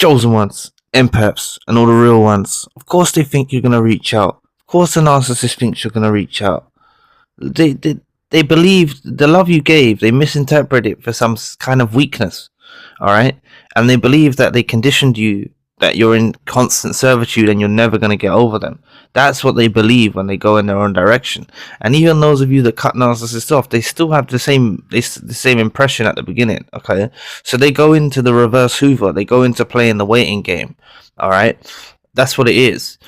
chosen ones, empaths, and all the real ones. Of course they think you're gonna reach out. Of course the narcissist thinks you're gonna reach out. They believe the love you gave, they misinterpret it for some kind of weakness. Alright? And they believe that they conditioned you, that you're in constant servitude and you're never going to get over them. That's what they believe when they go in their own direction. And even those of you that cut narcissists off, they still have the same impression at the beginning. Okay, so they go into the reverse hoover. They go into playing the waiting game. All right, that's what it is.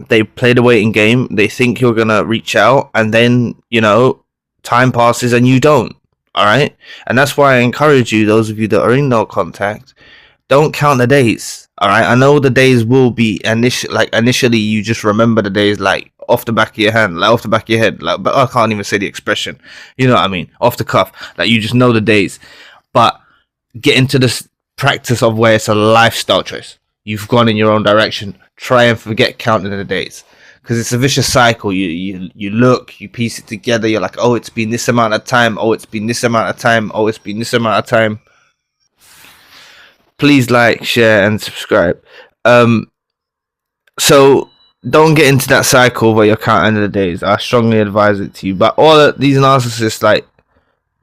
They play the waiting game. They think you're gonna reach out, and then time passes and you don't. All right, and that's why I encourage you, those of you that are in no contact, don't count the days. All right, I know the days will be initially you just remember the days like off the back of your hand, like off the back of your head, like, but I can't even say the expression, you know what I mean, off the cuff, like you just know the days. But get into this practice of where it's a lifestyle choice. You've gone in your own direction. Try and forget counting the days, because it's a vicious cycle. You look, you piece it together, you're like, oh, it's been this amount of time, oh, it's been this amount of time, oh, it's been this amount of time. Please like, share, and subscribe. So don't get into that cycle where you're counting the days. I strongly advise it to you. But all of these narcissists, like,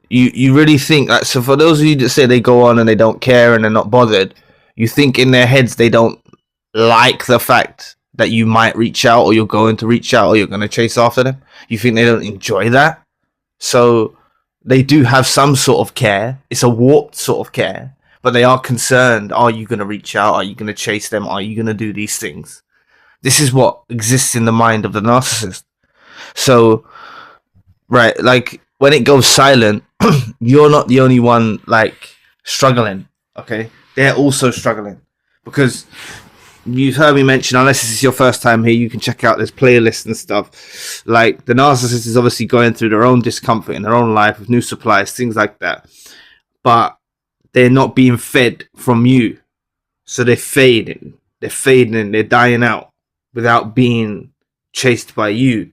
you really think, like, so for those of you that say they go on and they don't care and they're not bothered, you think in their heads they don't like the fact that you might reach out, or you're going to reach out, or you're going to chase after them. You think they don't enjoy that. So they do have some sort of care. It's a warped sort of care. But they are concerned. Are you going to reach out? Are you going to chase them? Are you going to do these things? This is what exists in the mind of the narcissist. So, right, like when it goes silent, you're not the only one like struggling. Okay, they're also struggling, because you've heard me mention, unless this is your first time here, you can check out this playlist and stuff. Like, the narcissist is obviously going through their own discomfort in their own life with new supplies, things like that. But they're not being fed from you. So they're fading. They're dying out without being chased by you.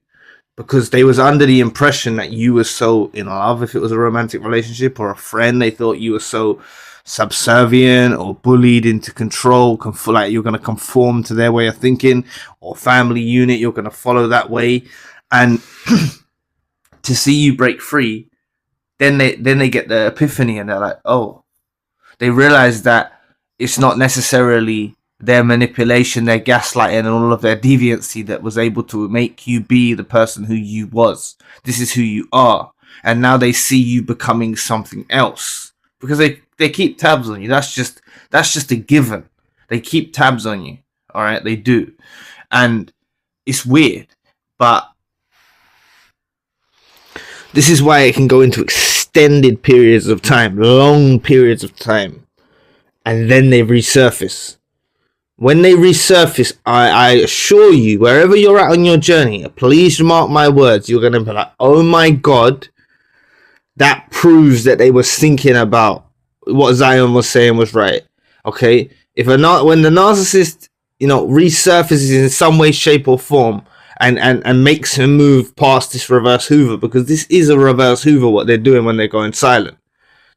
Because they was under the impression that you were so in love, if it was a romantic relationship or a friend. They thought you were so subservient or bullied into control, like you're going to conform to their way of thinking, or family unit, you're going to follow that way. And to see you break free, then they get the epiphany, and they're like, oh, they realize that it's not necessarily their manipulation, their gaslighting, and all of their deviancy that was able to make you be the person who you was. This is who you are. And now they see you becoming something else, because they keep tabs on you. That's just a given. They keep tabs on you. All right, they do. And it's weird, but this is why it can go into extended periods of time, long periods of time, and then they resurface. When they resurface, I assure you, wherever you're at on your journey, please mark my words, you're going to be like, oh my God, that proves that they were thinking about what Zion was saying was right. Okay? When the narcissist, resurfaces in some way, shape, or form, and makes him move past this reverse hoover, because this is a reverse hoover, what they're doing when they're going silent.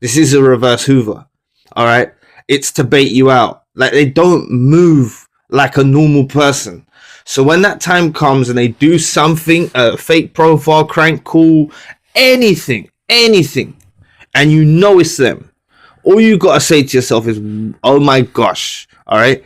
This is a reverse hoover. All right? It's to bait you out. Like, they don't move like a normal person. So when that time comes and they do something, a fake profile, crank call, anything, and you know it's them, all you got to say to yourself is, oh my gosh, all right?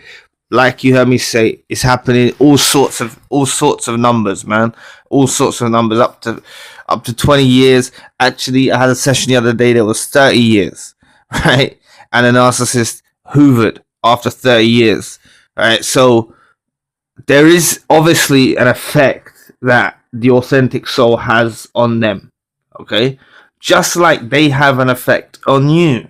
Like you heard me say, it's happening, all sorts of numbers, man. All sorts of numbers, up to 20 years. Actually, I had a session the other day that was 30 years, right? And a narcissist hoovered after 30 years, right? So there is obviously an effect that the authentic soul has on them, okay? Just like they have an effect on you.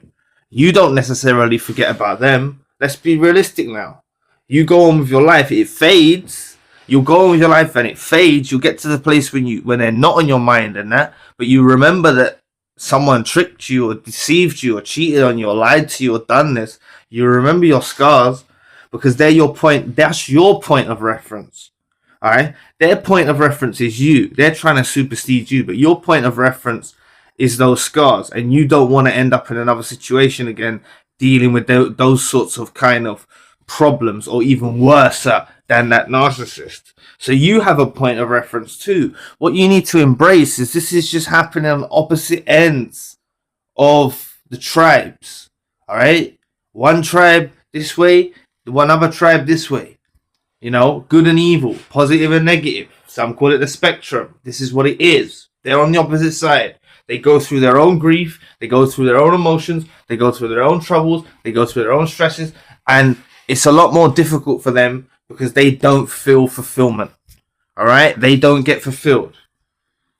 You don't necessarily forget about them. Let's be realistic now. You go on with your life, it fades. You'll go on with your life and it fades. You'll get to the place when they're not on your mind and that, but you remember that someone tricked you or deceived you or cheated on you or lied to you or done this. You remember your scars, because they're your point. That's your point of reference. All right. Their point of reference is you. They're trying to supersede you, but your point of reference is those scars, and you don't want to end up in another situation again dealing with those sorts of kind of problems, or even worse than that narcissist. So you have a point of reference too. What you need to embrace is this is just happening on opposite ends of the tribes. All right, one tribe this way, one other tribe this way. You know, good and evil, positive and negative. Some call it the spectrum. This is what it is. They're on the opposite side. They go through their own grief. They go through their own emotions. They go through their own troubles. They go through their own stresses. And it's a lot more difficult for them because they don't feel fulfillment. All right? They don't get fulfilled.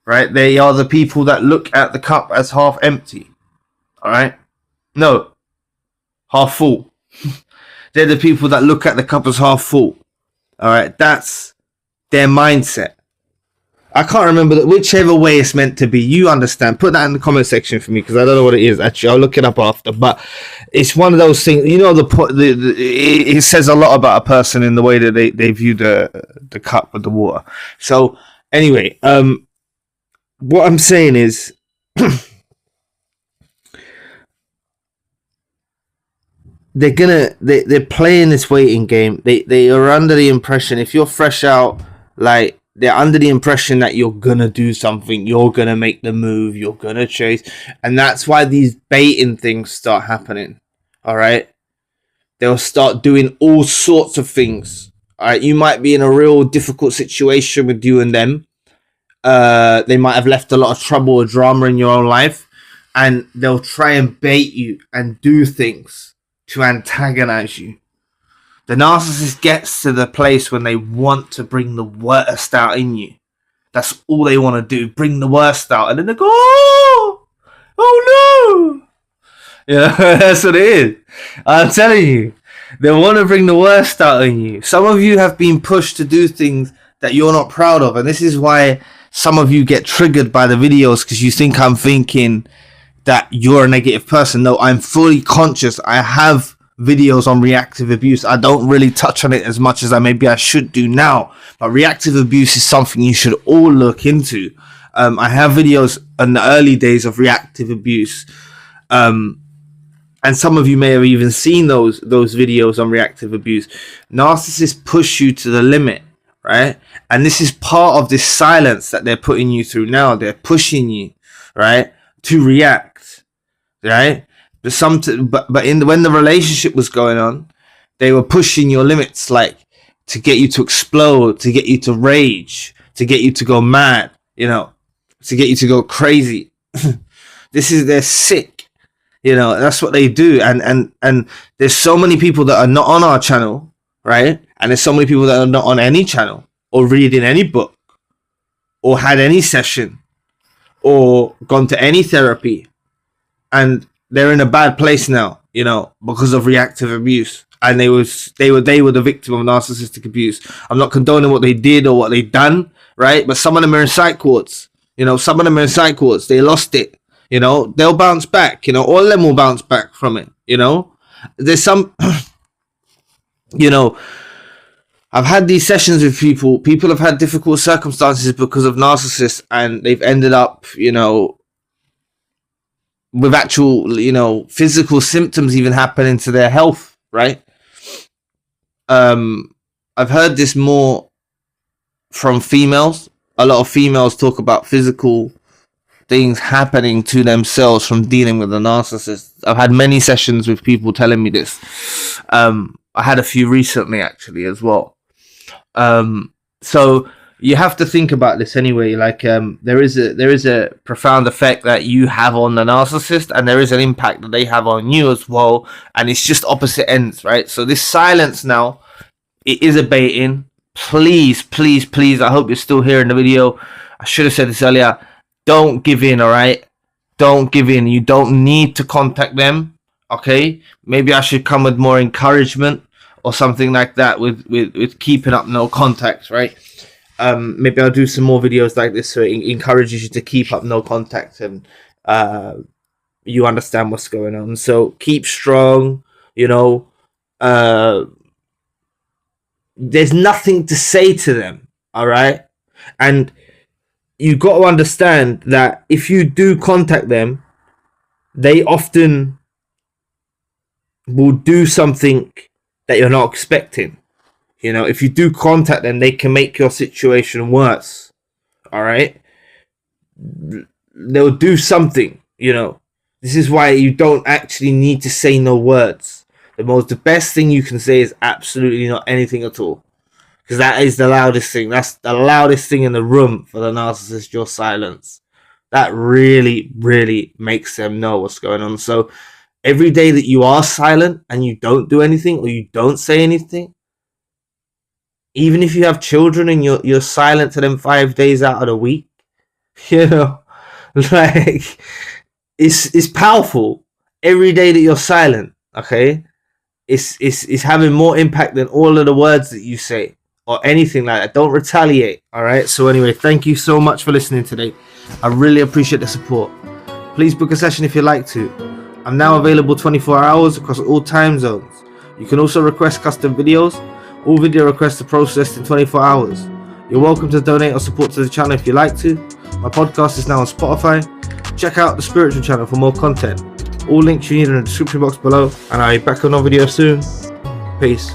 Right? They are the people that look at the cup as half empty. All right? No. Half full. They're the people that look at the cup as half full. All right? That's their mindset. I can't remember whichever way it's meant to be. You understand. Put that in the comment section for me, because I don't know what it is. Actually, I'll look it up after. But it's one of those things. You know, it says a lot about a person in the way that they view the cup with the water. So anyway, what I'm saying is, they're playing this waiting game. They are under the impression, if you're fresh out, like, they're under the impression that you're gonna do something, you're gonna make the move, you're gonna chase, and that's why these baiting things start happening. All right, they'll start doing all sorts of things. All right, you might be in a real difficult situation with you and them. They might have left a lot of trouble or drama in your own life, and they'll try and bait you and do things to antagonize you. The narcissist gets to the place when they want to bring the worst out in you. That's all they want to do, bring the worst out. And then they go, oh no. Yeah, that's what it is. I'm telling you, they want to bring the worst out in you. Some of you have been pushed to do things that you're not proud of. And this is why some of you get triggered by the videos, because you think I'm thinking that you're a negative person. No, I'm fully conscious. I have videos on reactive abuse. I don't really touch on it as much as I should do now, but reactive abuse is something you should all look into. I have videos in the early days of reactive abuse, and some of you may have even seen those videos on reactive abuse. Narcissists push you to the limit, right? And this is part of this silence that they're putting you through now. They're pushing you, right, to react, right? But when the relationship was going on, they were pushing your limits, like to get you to explode, to get you to rage, to get you to go mad, you know, to get you to go crazy. They're sick, you know. That's what they do. And there's so many people that are not on our channel, right? And there's so many people that are not on any channel, or reading any book, or had any session, or gone to any therapy, and they're in a bad place now, you know, because of reactive abuse. And they were the victim of narcissistic abuse. I'm not condoning what they did or what they done, right? But some of them are in psych wards. You know, some of them are in psych wards. They lost it. You know, they'll bounce back. You know, all of them will bounce back from it. You know, there's some, you know, I've had these sessions with people. People have had difficult circumstances because of narcissists, and they've ended up, you know, with actual, you know, physical symptoms even happening to their health, right? I've heard this more from females. A lot of females talk about physical things happening to themselves from dealing with a narcissist. I've had many sessions with people telling me this. I had a few recently, actually, as well. So you have to think about this anyway. Like, there is a profound effect that you have on the narcissist, and there is an impact that they have on you as well. And it's just opposite ends, right? So this silence now, it is a baiting. Please, please, please. I hope you're still here in the video. I should have said this earlier. Don't give in, all right? Don't give in. You don't need to contact them, okay? Maybe I should come with more encouragement or something like that with keeping up no contact, right? Maybe I'll do some more videos like this so it encourages you to keep up no contact, and you understand what's going on. So keep strong, you know. There's nothing to say to them, all right? And you got to understand that if you do contact them, they often will do something that you're not expecting. You know, if you do contact them, they can make your situation worse. All right, they'll do something. You know, this is why you don't actually need to say no words. The best thing you can say is absolutely not anything at all, because that is the loudest thing. That's the loudest thing in the room for the narcissist. Your silence. That really, really makes them know what's going on. So every day that you are silent and you don't do anything or you don't say anything, even if you have children and you're silent to them 5 days out of the week, you know, like it's powerful. Every day that you're silent, okay, it's having more impact than all of the words that you say or anything like that. Don't retaliate. All right. So anyway, thank you so much for listening today. I really appreciate the support. Please book a session if you'd like to. I'm now available 24 hours across all time zones. You can also request custom videos. All video requests are processed in 24 hours. You're welcome to donate or support to the channel if you'd like to. My podcast is now on Spotify. Check out the spiritual channel for more content. All links you need in the description box below. And I'll be back on a video soon. Peace.